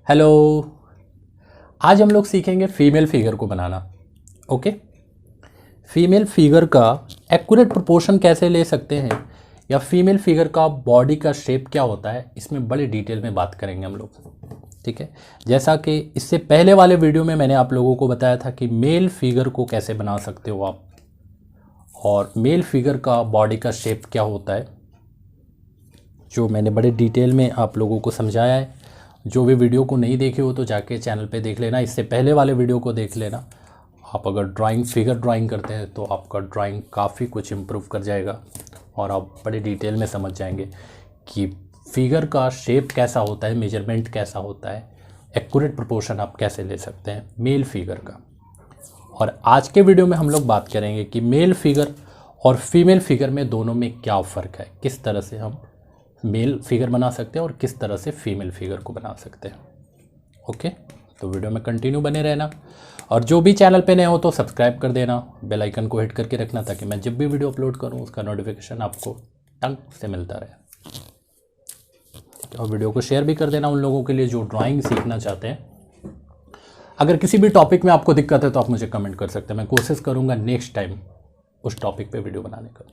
Hello. आज हम लोग सीखेंगे फीमेल फिगर को बनाना। ओके। फीमेल फिगर का एक्यूरेट प्रोपोर्शन कैसे ले सकते हैं या फीमेल फिगर का बॉडी का शेप क्या होता है, इसमें बड़े डिटेल में बात करेंगे हम लोग। ठीक है। जैसा कि इससे पहले वाले वीडियो में मैंने आप लोगों को बताया था कि मेल फिगर को कैसे बना सकते हो आप, और मेल फिगर का बॉडी का शेप क्या होता है, जो मैंने बड़े डिटेल में आप लोगों को समझाया है। जो भी वीडियो को नहीं देखे हो तो जाके चैनल पे देख लेना, इससे पहले वाले वीडियो को देख लेना। आप अगर फिगर ड्राइंग करते हैं तो आपका ड्राइंग काफ़ी कुछ इम्प्रूव कर जाएगा और आप बड़े डिटेल में समझ जाएंगे कि फिगर का शेप कैसा होता है, मेजरमेंट कैसा होता है, एक्यूरेट प्रोपोर्शन आप कैसे ले सकते हैं मेल फिगर का। और आज के वीडियो में हम लोग बात करेंगे कि मेल फिगर और फीमेल फिगर में दोनों में क्या फ़र्क है, किस तरह से हम मेल फिगर बना सकते हैं और किस तरह से फीमेल फिगर को बना सकते हैं। ओके, तो वीडियो में कंटिन्यू बने रहना, और जो भी चैनल पे नए हो तो सब्सक्राइब कर देना, बेल आइकन को हिट करके रखना ताकि मैं जब भी वीडियो अपलोड करूं उसका नोटिफिकेशन आपको टंग से मिलता रहे। और वीडियो को शेयर भी कर देना उन लोगों के लिए जो ड्राइंग सीखना चाहते हैं। अगर किसी भी टॉपिक में आपको दिक्कत है तो आप मुझे कमेंट कर सकते हैं, मैं कोशिश करूँगा नेक्स्ट टाइम उस टॉपिक पर वीडियो बनाने का।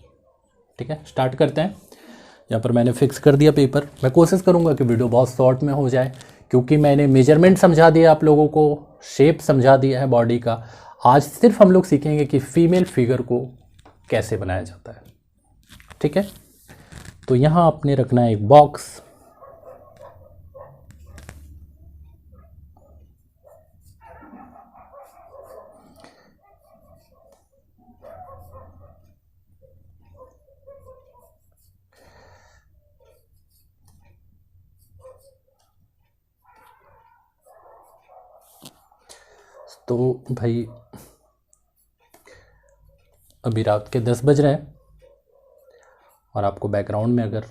ठीक है, स्टार्ट करते हैं। यहाँ पर मैंने फिक्स कर दिया पेपर। मैं कोशिश करूँगा कि वीडियो बहुत शॉर्ट में हो जाए, क्योंकि मैंने मेजरमेंट समझा दिया आप लोगों को, शेप समझा दिया है बॉडी का। आज सिर्फ हम लोग सीखेंगे कि फीमेल फिगर को कैसे बनाया जाता है। ठीक है, तो यहाँ आपने रखना है एक बॉक्स। तो भाई अभी रात के 10 बज रहे हैं और आपको बैकग्राउंड में अगर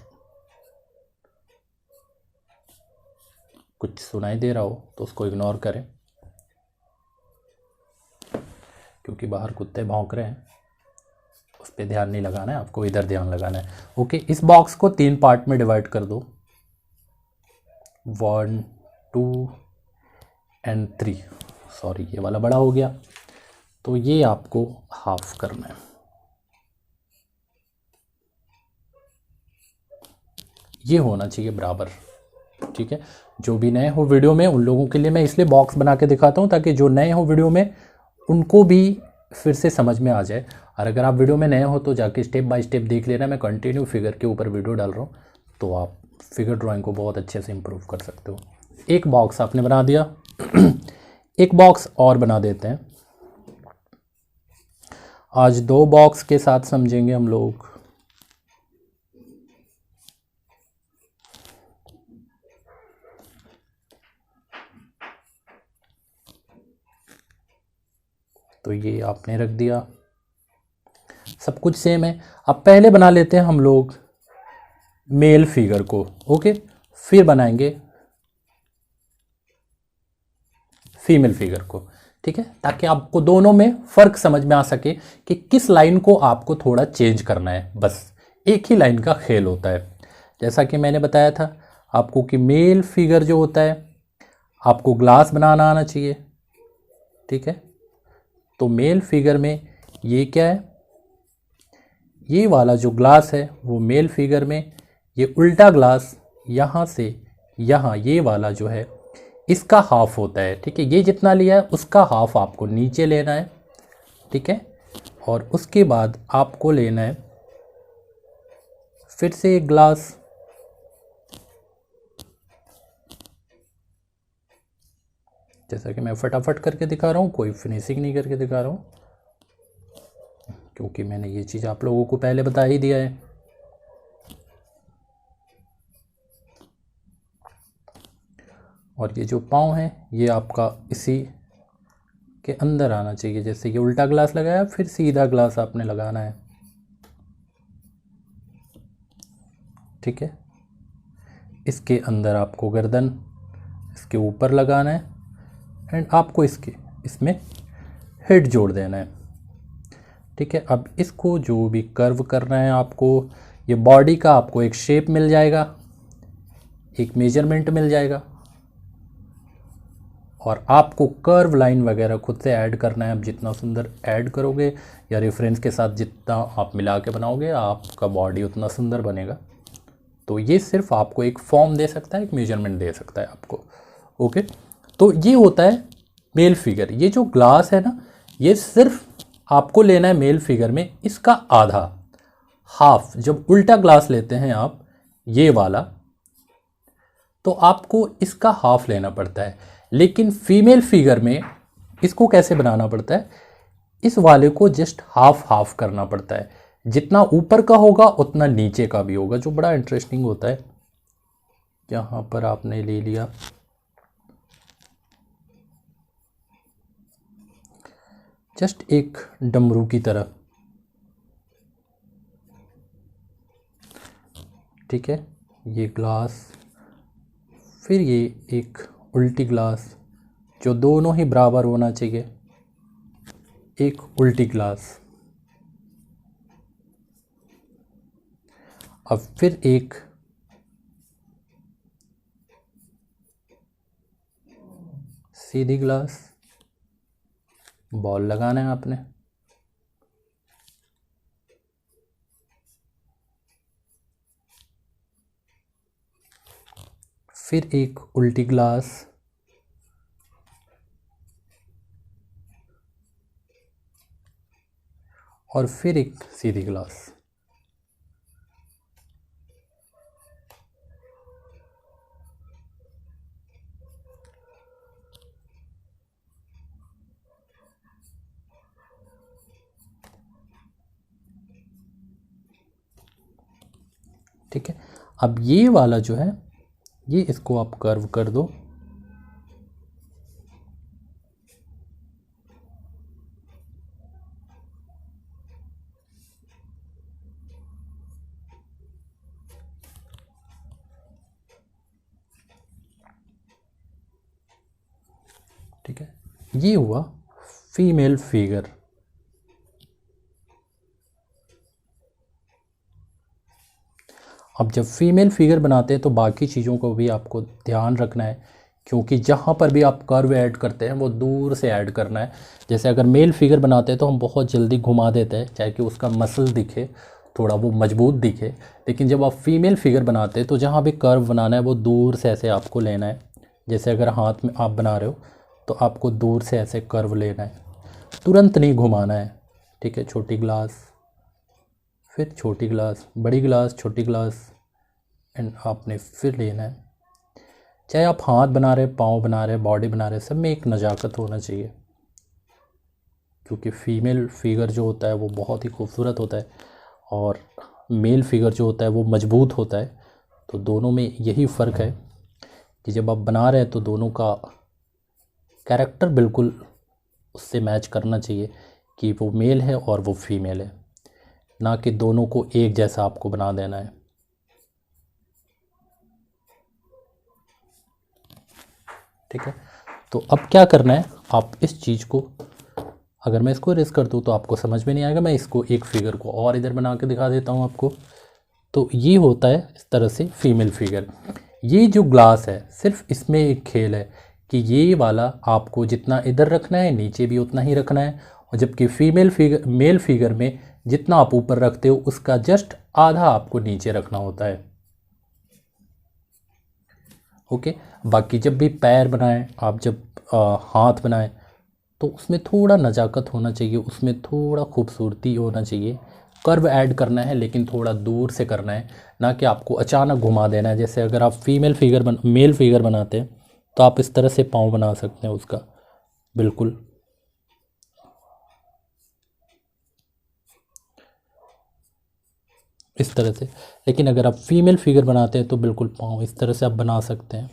कुछ सुनाई दे रहा हो तो उसको इग्नोर करें, क्योंकि बाहर कुत्ते भौंक रहे हैं, उस पर ध्यान नहीं लगाना है, आपको इधर ध्यान लगाना है। ओके, इस बॉक्स को 3 पार्ट में डिवाइड कर दो, 1, 2 एंड 3। सॉरी, ये वाला बड़ा हो गया, तो ये आपको हाफ करना है। ये होना चाहिए बराबर। ठीक है, जो भी नए हो वीडियो में उन लोगों के लिए मैं इसलिए बॉक्स बना के दिखाता हूँ ताकि जो नए हो वीडियो में उनको भी फिर से समझ में आ जाए। और अगर आप वीडियो में नए हो तो जाके स्टेप बाय स्टेप देख लेना, मैं कंटिन्यू फिगर के ऊपर वीडियो डाल रहा हूँ, तो आप फिगर ड्राइंग को बहुत अच्छे से इम्प्रूव कर सकते हो। एक बॉक्स आपने बना दिया। एक बॉक्स और बना देते हैं। आज 2 बॉक्स के साथ समझेंगे हम लोग। तो ये आपने रख दिया, सब कुछ सेम है। अब पहले बना लेते हैं हम लोग मेल फिगर को। ओके, फिर बनाएंगे फीमेल फिगर को। ठीक है, ताकि आपको दोनों में फ़र्क समझ में आ सके कि किस लाइन को आपको थोड़ा चेंज करना है। बस एक ही लाइन का खेल होता है। जैसा कि मैंने बताया था आपको कि मेल फिगर जो होता है आपको ग्लास बनाना आना चाहिए। ठीक है, तो मेल फिगर में ये क्या है, ये वाला जो ग्लास है वो मेल फिगर में ये उल्टा ग्लास यहाँ से यहाँ, ये वाला जो है इसका हाफ होता है। ठीक है, ये जितना लिया है उसका हाफ आपको नीचे लेना है। ठीक है, और उसके बाद आपको लेना है फिर से एक ग्लास, जैसा कि मैं फटाफट करके दिखा रहा हूँ, कोई फिनिशिंग नहीं करके दिखा रहा हूँ, क्योंकि मैंने ये चीज़ आप लोगों को पहले बता ही दिया है। और ये जो पाँव है ये आपका इसी के अंदर आना चाहिए। जैसे ये उल्टा ग्लास लगाया, फिर सीधा ग्लास आपने लगाना है। ठीक है, इसके अंदर आपको गर्दन इसके ऊपर लगाना है एंड आपको इसमें हेड जोड़ देना है। ठीक है, अब इसको जो भी कर्व करना है आपको, ये बॉडी का आपको एक शेप मिल जाएगा, एक मेजरमेंट मिल जाएगा। और आपको कर्व लाइन वगैरह खुद से ऐड करना है। आप जितना सुंदर ऐड करोगे या रेफरेंस के साथ जितना आप मिला के बनाओगे आपका बॉडी उतना सुंदर बनेगा। तो ये सिर्फ आपको एक फॉर्म दे सकता है, एक मेजरमेंट दे सकता है आपको। ओके, तो ये होता है मेल फिगर। ये जो ग्लास है ना, ये सिर्फ आपको लेना है मेल फिगर में इसका आधा, हाफ। जब उल्टा ग्लास लेते हैं आप ये वाला, तो आपको इसका हाफ लेना पड़ता है। लेकिन फीमेल फिगर में इसको कैसे बनाना पड़ता है, इस वाले को जस्ट हाफ हाफ करना पड़ता है। जितना ऊपर का होगा उतना नीचे का भी होगा, जो बड़ा इंटरेस्टिंग होता है। यहाँ पर आपने ले लिया जस्ट एक डमरू की तरह, ठीक है, ये ग्लास, फिर ये एक उल्टी ग्लास जो दोनों ही बराबर होना चाहिए, एक उल्टी ग्लास, अब फिर एक सीधी ग्लास, बॉल लगाना है आपने, फिर एक उल्टी ग्लास, और फिर एक सीधी ग्लास। ठीक है, अब ये वाला जो है ये इसको आप कर्व कर दो, ठीक है, ये हुआ फीमेल फिगर। अब जब फीमेल फिगर बनाते हैं तो बाकी चीज़ों को भी आपको ध्यान रखना है, क्योंकि जहाँ पर भी आप कर्व ऐड करते हैं वो दूर से ऐड करना है। जैसे अगर मेल फिगर बनाते हैं तो हम बहुत जल्दी घुमा देते हैं, चाहे कि उसका मसल दिखे, थोड़ा वो मजबूत दिखे। लेकिन जब आप फीमेल फिगर बनाते हैं तो जहाँ भी कर्व बनाना है वो दूर से ऐसे आपको लेना है। जैसे अगर हाथ में आप बना रहे हो तो आपको दूर से ऐसे कर्व लेना है, तुरंत नहीं घुमाना है। ठीक है, छोटी ग्लास, फिर छोटी ग्लास, बड़ी ग्लास, छोटी ग्लास, एंड आपने फिर लेना है। चाहे आप हाथ बना रहे, पाँव बना रहे, बॉडी बना रहे, सब में एक नज़ाकत होना चाहिए, क्योंकि फ़ीमेल फिगर जो होता है वो बहुत ही खूबसूरत होता है और मेल फिगर जो होता है वो मजबूत होता है। तो दोनों में यही फ़र्क है कि जब आप बना रहे हैं तो दोनों का कैरेक्टर बिल्कुल उससे मैच करना चाहिए कि वो मेल है और वो फीमेल है, ना कि दोनों को एक जैसा आपको बना देना है। ठीक है, तो अब क्या करना है, आप इस चीज़ को, अगर मैं इसको रेस कर दूँ तो आपको समझ में नहीं आएगा। मैं इसको एक फिगर को और इधर बना के दिखा देता हूँ आपको। तो ये होता है इस तरह से फीमेल फिगर। ये जो ग्लास है सिर्फ इसमें एक खेल है कि ये वाला आपको जितना इधर रखना है नीचे भी उतना ही रखना है, और जबकि मेल फिगर में जितना आप ऊपर रखते हो उसका जस्ट आधा आपको नीचे रखना होता है। ओके, बाकी जब भी पैर बनाएं आप, जब हाथ बनाएं तो उसमें थोड़ा नज़ाकत होना चाहिए, उसमें थोड़ा खूबसूरती होना चाहिए। कर्व ऐड करना है लेकिन थोड़ा दूर से करना है, ना कि आपको अचानक घुमा देना है। जैसे अगर आप मेल फिगर बनाते हैं तो आप इस तरह से पाँव बना सकते हैं उसका, बिल्कुल इस तरह से। लेकिन अगर आप फीमेल फिगर बनाते हैं तो बिल्कुल पाँव इस तरह से आप बना सकते हैं।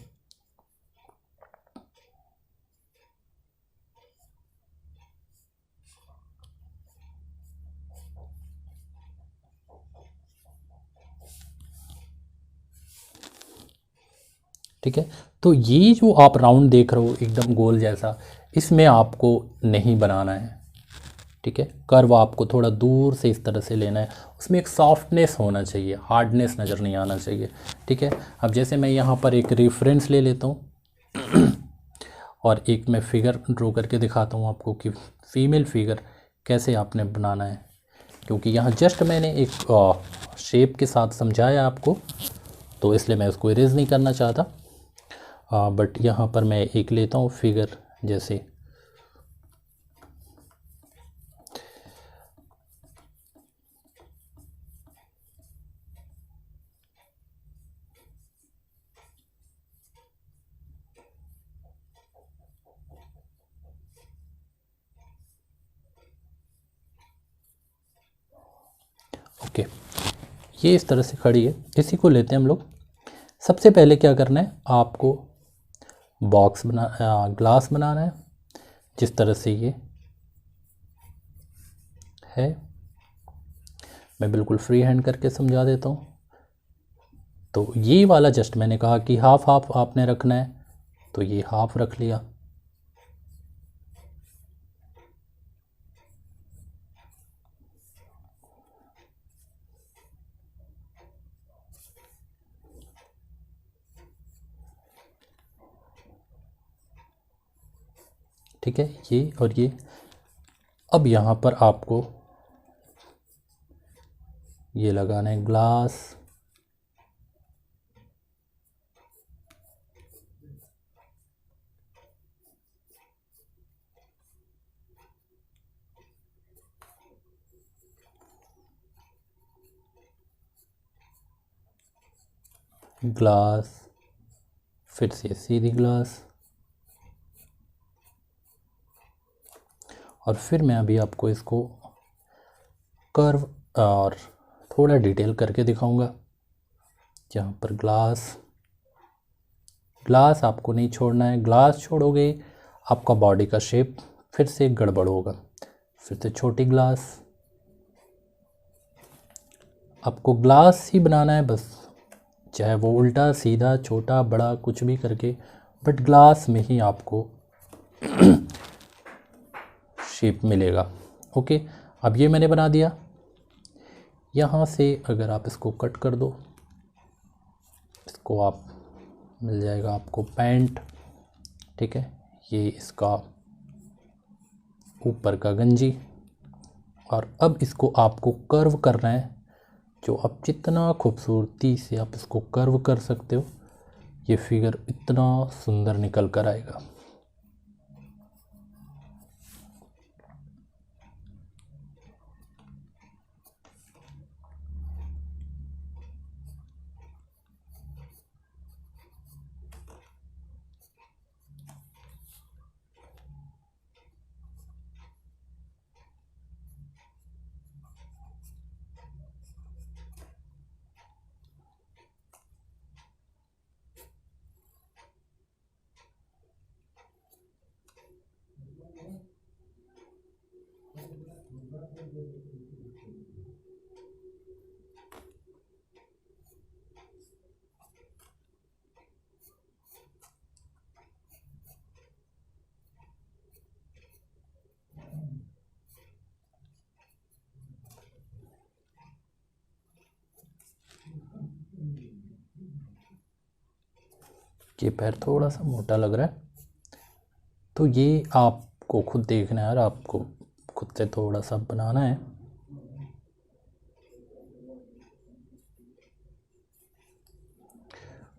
ठीक है, तो ये जो आप राउंड देख रहे हो एकदम गोल जैसा, इसमें आपको नहीं बनाना है। ठीक है, कर्व आपको थोड़ा दूर से इस तरह से लेना है, उसमें एक सॉफ्टनेस होना चाहिए, हार्डनेस नज़र नहीं आना चाहिए। ठीक है, अब जैसे मैं यहाँ पर एक रेफरेंस ले लेता हूँ और एक मैं फिगर ड्रॉ करके दिखाता हूँ आपको कि फीमेल फिगर कैसे आपने बनाना है, क्योंकि यहाँ जस्ट मैंने एक शेप के साथ समझाया आपको, तो इसलिए मैं उसको इरेज नहीं करना चाहता। बट यहाँ पर मैं एक लेता हूँ फिगर, जैसे ओके, ये इस तरह से खड़ी है। इसी को लेते हैं हम लोग। सबसे पहले क्या करना है, आपको बॉक्स ग्लास बनाना है, जिस तरह से ये है। मैं बिल्कुल फ्री हैंड करके समझा देता हूँ। तो ये वाला जस्ट मैंने कहा कि हाफ हाफ आपने रखना है, तो ये हाफ रख लिया। ठीक है, ये और ये। अब यहाँ पर आपको ये लगाना है ग्लास, ग्लास, फिर से सीधी ग्लास, और फिर मैं अभी आपको इसको कर्व और थोड़ा डिटेल करके दिखाऊंगा। यहाँ पर ग्लास, ग्लास आपको नहीं छोड़ना है। ग्लास छोड़ोगे आपका बॉडी का शेप फिर से गड़बड़ होगा। फिर से छोटी ग्लास, आपको ग्लास ही बनाना है बस, चाहे वो उल्टा सीधा छोटा बड़ा कुछ भी करके, बट ग्लास में ही आपको शेप मिलेगा। ओके, अब ये मैंने बना दिया। यहाँ से अगर आप इसको कट कर दो, इसको आप मिल जाएगा आपको पैंट। ठीक है, ये इसका ऊपर का गंजी, और अब इसको आपको कर्व करना है। जो आप जितना खूबसूरती से आप इसको कर्व कर सकते हो, ये फिगर इतना सुंदर निकल कर आएगा। ये पैर थोड़ा सा मोटा लग रहा है, तो ये आपको खुद देखना है यार, आपको खुद से थोड़ा सा बनाना है।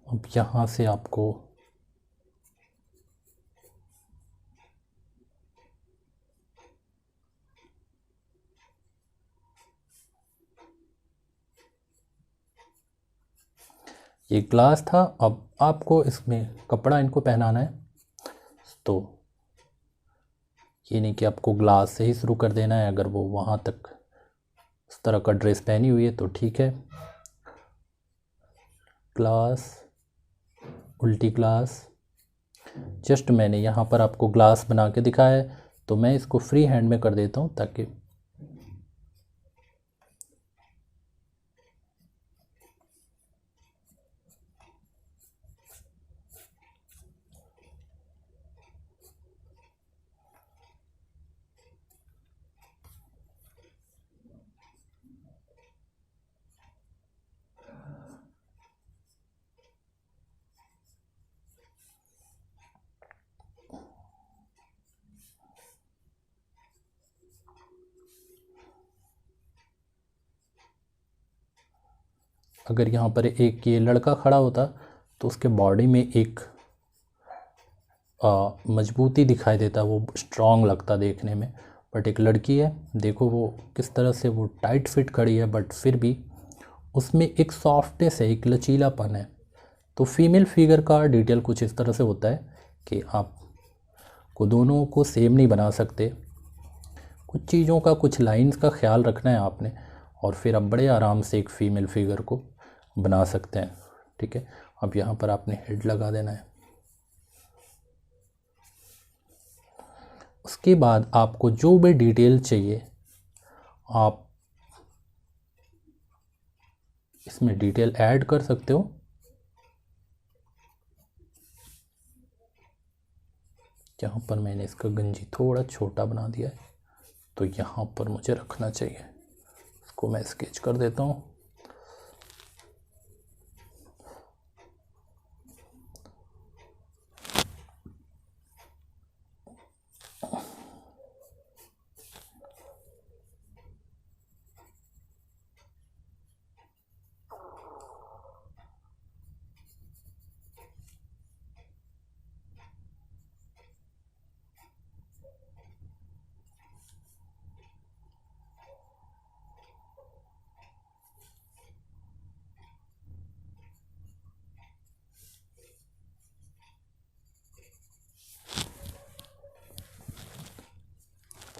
अब यहाँ से आपको ये ग्लास था, अब आपको इसमें कपड़ा इनको पहनाना है। तो ये नहीं कि आपको ग्लास से ही शुरू कर देना है, अगर वो वहाँ तक इस तरह का ड्रेस पहनी हुई है तो ठीक है। ग्लास, उल्टी ग्लास, जस्ट मैंने यहाँ पर आपको ग्लास बना के दिखाया है, तो मैं इसको फ्री हैंड में कर देता हूँ ताकि अगर यहाँ पर एक ये लड़का खड़ा होता तो उसके बॉडी में एक मजबूती दिखाई देता, वो स्ट्रॉन्ग लगता देखने में। बट एक लड़की है, देखो वो किस तरह से वो टाइट फिट खड़ी है, बट फिर भी उसमें एक सॉफ्टनेस है, एक लचीलापन है। तो फीमेल फिगर का डिटेल कुछ इस तरह से होता है कि आप को दोनों को सेम नहीं बना सकते, कुछ चीज़ों का, कुछ लाइंस का ख्याल रखना है आपने, और फिर आप बड़े आराम से एक फ़ीमेल फिगर को बना सकते हैं। ठीक है, अब यहाँ पर आपने हेड लगा देना है। उसके बाद आपको जो भी डिटेल चाहिए आप इसमें डिटेल ऐड कर सकते हो। यहाँ पर मैंने इसका गंजी थोड़ा छोटा बना दिया है, तो यहाँ पर मुझे रखना चाहिए। इसको मैं स्केच कर देता हूँ।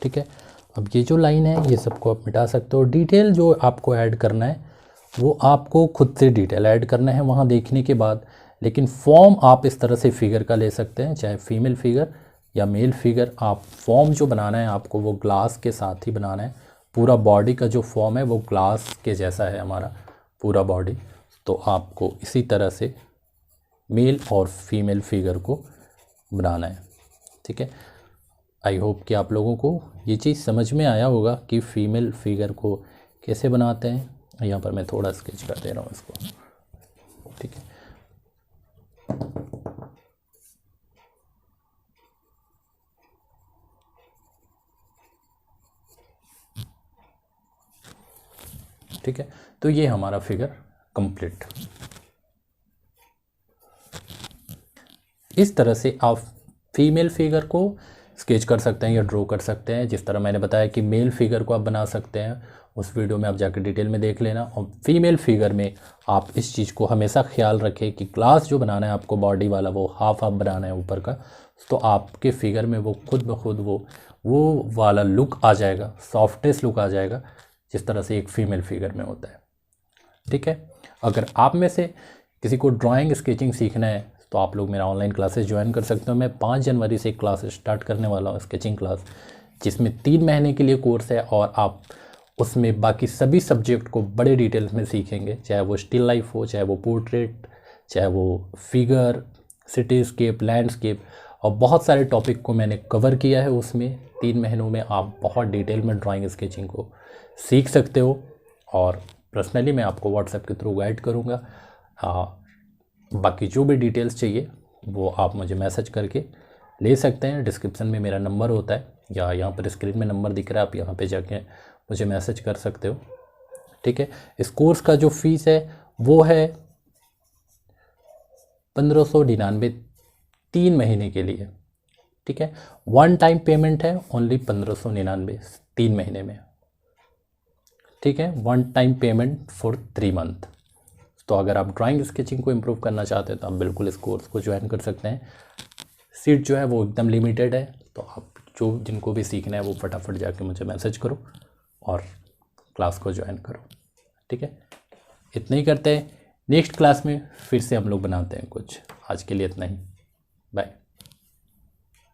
ठीक है, अब ये जो लाइन है ये सबको आप मिटा सकते हो। डिटेल जो आपको ऐड करना है वो आपको खुद से डिटेल ऐड करना है वहाँ देखने के बाद। लेकिन फॉर्म आप इस तरह से फिगर का ले सकते हैं, चाहे फीमेल फिगर या मेल फिगर। आप फॉर्म जो बनाना है आपको वो ग्लास के साथ ही बनाना है। पूरा बॉडी का जो फॉर्म है वो ग्लास के जैसा है हमारा पूरा बॉडी। तो आपको इसी तरह से मेल और फीमेल फिगर को बनाना है। ठीक है, आई होप कि आप लोगों को ये चीज़ समझ में आया होगा कि फ़ीमेल फिगर को कैसे बनाते हैं। यहाँ पर मैं थोड़ा स्केच कर दे रहा हूँ इसको। ठीक है, ठीक है, तो ये हमारा फिगर कंप्लीट। इस तरह से आप फीमेल फिगर को स्केच कर सकते हैं या ड्रॉ कर सकते हैं। जिस तरह मैंने बताया कि मेल फिगर को आप बना सकते हैं, उस वीडियो में आप जाकर डिटेल में देख लेना। और फीमेल फिगर में आप इस चीज़ को हमेशा ख्याल रखें कि ग्लास जो बनाना है आपको बॉडी वाला वो हाफ बनाना है ऊपर का, तो आपके फिगर में वो खुद ब खुद वो वाला लुक आ जाएगा, सॉफ्टनेस लुक आ जाएगा जिस तरह से एक फ़ीमेल फिगर में होता है। ठीक है, अगर आप में से किसी को ड्राइंग स्केचिंग सीखना है तो आप लोग मेरा ऑनलाइन क्लासेस ज्वाइन कर सकते हो। मैं 5 जनवरी से क्लासेस स्टार्ट करने वाला हूँ, स्केचिंग क्लास, जिसमें 3 महीने के लिए कोर्स है और आप उसमें बाकी सभी सब्जेक्ट को बड़े डिटेल्स में सीखेंगे, चाहे वो स्टिल लाइफ हो, चाहे वो पोर्ट्रेट, चाहे वो फिगर, सिटीस्केप, लैंडस्केप, और बहुत सारे टॉपिक को मैंने कवर किया है उसमें। 3 महीनों में आप बहुत डिटेल में ड्राइंग स्केचिंग को सीख सकते हो और पर्सनली मैं आपको व्हाट्सएप के थ्रू गाइड करूँगा। बाकी जो भी डिटेल्स चाहिए वो आप मुझे मैसेज करके ले सकते हैं। डिस्क्रिप्शन में मेरा नंबर होता है या यहाँ पर स्क्रीन में नंबर दिख रहा है, आप यहाँ पे जाके मुझे मैसेज कर सकते हो। ठीक है, इस कोर्स का जो फीस है वो है 1599 3 महीने के लिए। ठीक है, 1 टाइम पेमेंट है ओनली 1599 3 महीने में। ठीक है, 1 टाइम पेमेंट फॉर 3 मंथ। तो अगर आप ड्राइंग स्केचिंग को इम्प्रूव करना चाहते हैं तो आप बिल्कुल इस कोर्स को ज्वाइन कर सकते हैं। सीट जो है वो एकदम लिमिटेड है, तो आप जो जिनको भी सीखना है वो फटाफट जाके मुझे मैसेज करो और क्लास को ज्वाइन करो। ठीक है, इतना ही करते हैं। नेक्स्ट क्लास में फिर से हम लोग बनाते हैं कुछ। आज के लिए इतना ही, बाय।